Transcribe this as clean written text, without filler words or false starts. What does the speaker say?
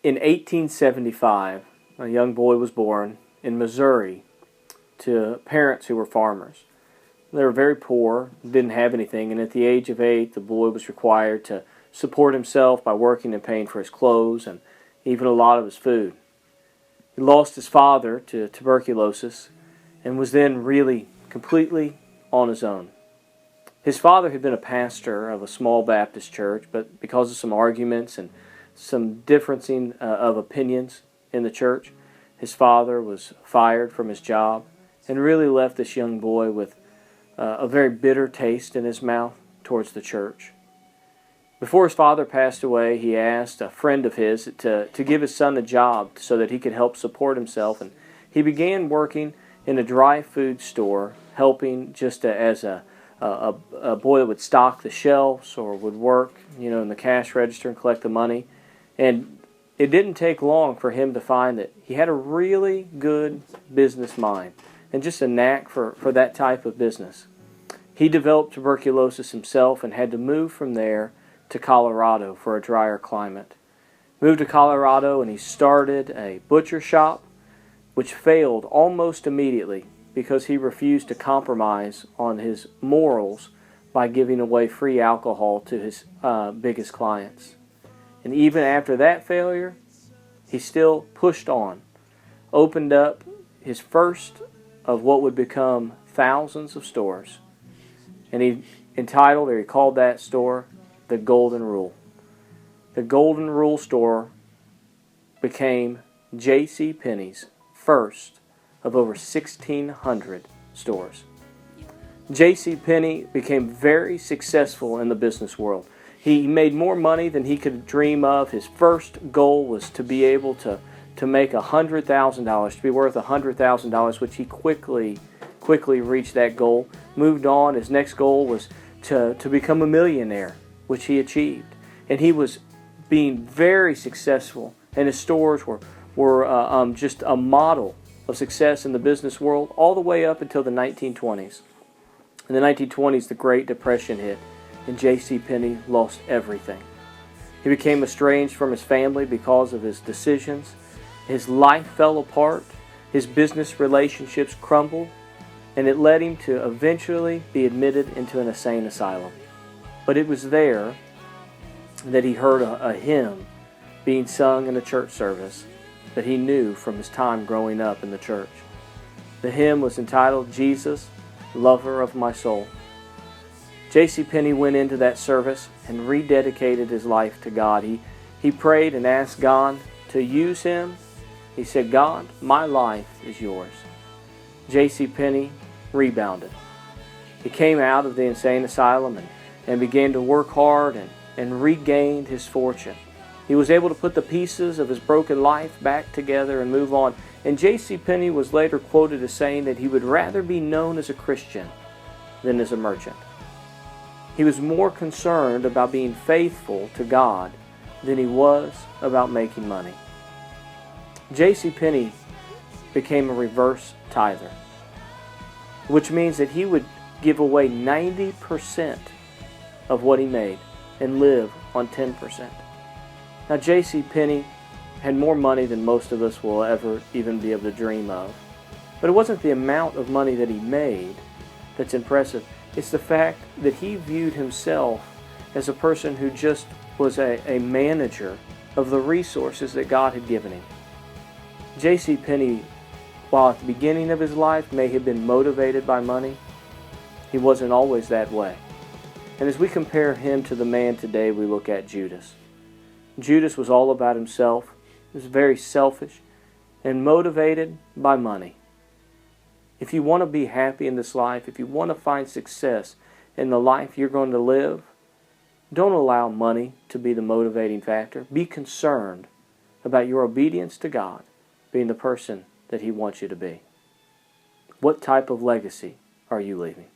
In 1875, a young boy was born in Missouri to parents who were farmers. They were very poor, didn't have anything, and at the age of 8, the boy was required to support himself by working and paying for his clothes and even a lot of his food. He lost his father to tuberculosis and was then really completely on his own. His father had been a pastor of a small Baptist church, but because of some arguments and some differencing of opinions in the church, his father was fired from his job and really left this young boy with a very bitter taste in his mouth towards the church. Before his father passed away, he asked a friend of his to give his son a job so that he could help support himself, and he began working in a dry food store, helping just as a boy that would stock the shelves or would work, in the cash register and collect the money. And it didn't take long for him to find that he had a really good business mind and just a knack for that type of business. He developed tuberculosis himself and had to move from there to Colorado for a drier climate. Moved to Colorado and he started a butcher shop, which failed almost immediately because he refused to compromise on his morals by giving away free alcohol to his biggest clients. And even after that failure, he still pushed on, opened up his first of what would become thousands of stores. And he called that store the Golden Rule. The Golden Rule store became JC Penney's first of over 1,600 stores. JC Penney became very successful in the business world. He made more money than he could dream of. His first goal was to be able to make $100,000, to be worth $100,000, which he quickly reached that goal. Moved on. His next goal was to become a millionaire, which he achieved. And he was being very successful, and his stores were just a model of success in the business world all the way up until the 1920s. In the 1920s, the Great Depression hit, and J.C. Penney lost everything. He became estranged from his family because of his decisions. His life fell apart. His business relationships crumbled, and it led him to eventually be admitted into an insane asylum. But it was there that he heard a hymn being sung in a church service that he knew from his time growing up in the church. The hymn was entitled, "Jesus, Lover of My Soul." J.C. Penney went into that service and rededicated his life to God. He prayed and asked God to use him. He said, "God, my life is yours." J.C. Penney rebounded. He came out of the insane asylum and began to work hard and regained his fortune. He was able to put the pieces of his broken life back together and move on. And J.C. Penney was later quoted as saying that he would rather be known as a Christian than as a merchant. He was more concerned about being faithful to God than he was about making money. J.C. Penney became a reverse tither, which means that he would give away 90% of what he made and live on 10%. Now, J.C. Penney had more money than most of us will ever even be able to dream of. But it wasn't the amount of money that he made that's impressive. It's the fact that he viewed himself as a person who just was a manager of the resources that God had given him. J.C. Penney, while at the beginning of his life may have been motivated by money, he wasn't always that way. And as we compare him to the man today, we look at Judas. Judas was all about himself. He was very selfish and motivated by money. If you want to be happy in this life, if you want to find success in the life you're going to live, don't allow money to be the motivating factor. Be concerned about your obedience to God being the person that He wants you to be. What type of legacy are you leaving?